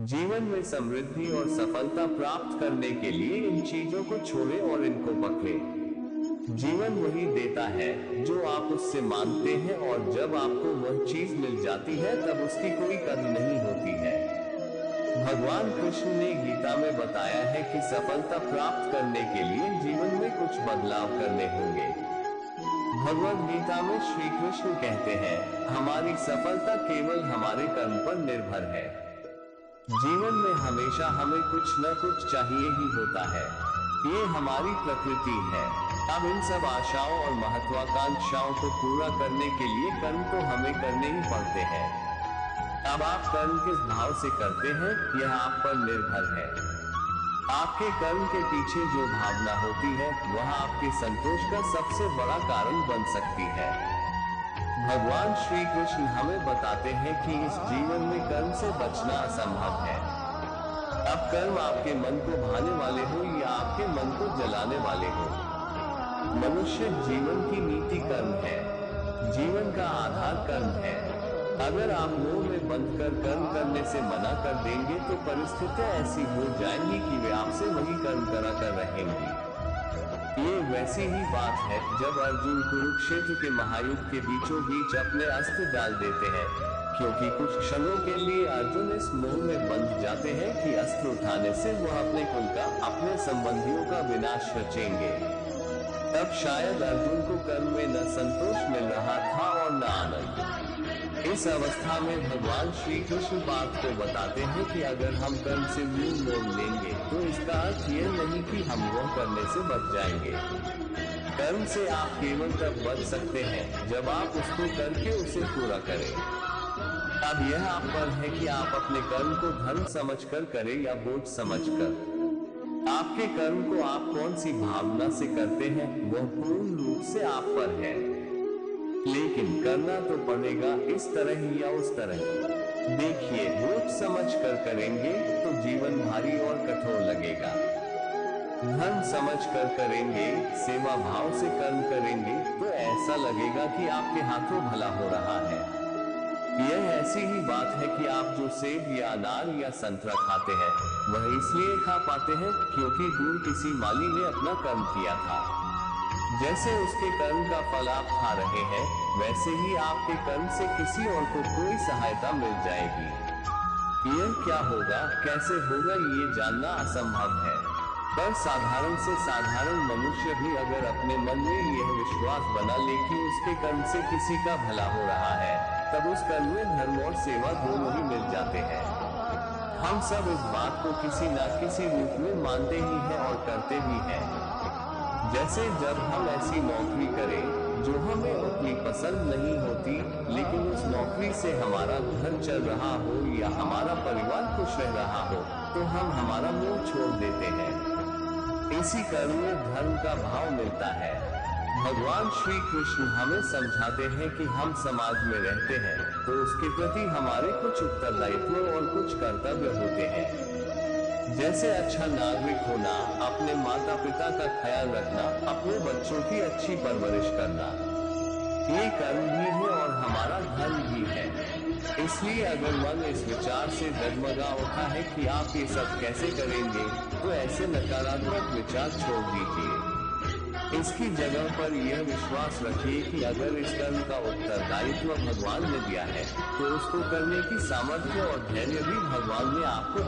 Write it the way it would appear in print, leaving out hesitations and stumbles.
जीवन में समृद्धि और सफलता प्राप्त करने के लिए इन चीजों को छोड़े और इनको पकड़े। जीवन वही देता है जो आप उससे मांगते हैं, और जब आपको वह चीज मिल जाती है तब उसकी कोई कमी नहीं होती है। भगवान कृष्ण ने गीता में बताया है कि सफलता प्राप्त करने के लिए जीवन में कुछ बदलाव करने होंगे। भगवद गीता में श्री कृष्ण कहते हैं, हमारी सफलता केवल हमारे कर्म पर निर्भर है। जीवन में हमेशा हमें कुछ न कुछ चाहिए ही होता है, ये हमारी प्रकृति है। अब इन सब आशाओं और महत्वाकांक्षाओं को पूरा करने के लिए कर्म तो हमें करने ही पड़ते हैं। अब आप कर्म किस भाव से करते हैं, यह आप पर निर्भर है। आपके कर्म के पीछे जो भावना होती है वह आपके संतोष का सबसे बड़ा कारण बन सकती है। भगवान श्री कृष्ण हमें बताते हैं कि इस जीवन में कर्म से बचना असंभव है। अब कर्म आपके मन को भाने वाले हो या आपके मन को जलाने वाले हो, मनुष्य जीवन की नीति कर्म है। जीवन का आधार कर्म है। अगर आप मुंह में बंद कर कर्म करने से मना कर देंगे तो परिस्थितियां ऐसी हो जाएंगी कि वे आपसे वही कर्म करा कर रहेंगी। ये वैसी ही बात है जब अर्जुन कुरुक्षेत्र के महायुद्ध के बीचों बीच अपने अस्त्र डाल देते हैं, क्योंकि कुछ क्षणों के लिए अर्जुन इस मोह में बंध जाते हैं कि अस्त्र उठाने से वह अपने कुल का, अपने संबंधियों का विनाश रचेंगे। तब शायद अर्जुन को कर्म में न संतोष मिल रहा था और न आनंद। इस अवस्था में भगवान श्री कृष्ण बात को बताते हैं कि अगर हम कर्म से मुंह मोड़ लेंगे तो इसका अर्थ ये नहीं कि हम वह करने से बच जाएंगे। कर्म से आप केवल तब बच सकते हैं जब आप उसको करके उसे पूरा करें। अब यह आप पर है कि आप अपने कर्म को धर्म समझकर करें या बोझ समझकर। आपके कर्म को आप कौन सी भावना से करते हैं वह पूर्ण रूप से आप पर है, लेकिन करना तो पड़ेगा इस तरह ही या उस तरह। देखिए, बोझ समझकर करेंगे तो जीवन भारी और कठोर लगेगा। धर्म समझकर करेंगे, सेवा भाव से कर्म करेंगे तो ऐसा लगेगा कि आपके हाथों भला हो रहा है। यह ऐसी ही बात है कि आप जो सेब या अनार या संतरा खाते हैं वह इसलिए खा पाते हैं क्योंकि दूर किसी माली ने अपना कर्म किया था। जैसे उसके कर्म का फल आप खा रहे हैं, वैसे ही आपके कर्म से किसी और को कोई सहायता मिल जाएगी। यह क्या होगा, कैसे होगा, ये जानना असंभव है। पर साधारण से साधारण मनुष्य भी अगर अपने मन में यह विश्वास बना ले कि उसके कर्म से किसी का भला हो रहा है, तब उस कर्म में धर्म और सेवा दोनों ही मिल जाते हैं। हम सब इस बात को किसी न किसी रूप में मानते ही हैं और करते भी हैं। जैसे जब हम ऐसी नौकरी करें जो हमें उतनी पसंद नहीं होती, लेकिन उस नौकरी से हमारा घर चल रहा हो या हमारा परिवार खुश रह रहा हो, तो हम हमारा मुंह छोड़ देते हैं। इसी कर्म में धर्म का भाव मिलता है। भगवान श्री कृष्ण हमें समझाते हैं कि हम समाज में रहते हैं तो उसके प्रति हमारे कुछ उत्तरदायित्व और कुछ कर्तव्य होते हैं। जैसे अच्छा नागरिक होना, अपने माता पिता का ख्याल रखना, अपने बच्चों की अच्छी परवरिश करना, ये कर्म भी है और हमारा धर्म भी है। इसलिए अगर मन इस विचार से डगमगा उठा है कि आप ये सब कैसे करेंगे, तो ऐसे नकारात्मक विचार छोड़ दीजिए। इसकी जगह पर यह विश्वास रखिए कि अगर इस कर्म का उत्तरदायित्व भगवान ने दिया है तो उसको करने की सामर्थ्य और धैर्य भी भगवान ने आपको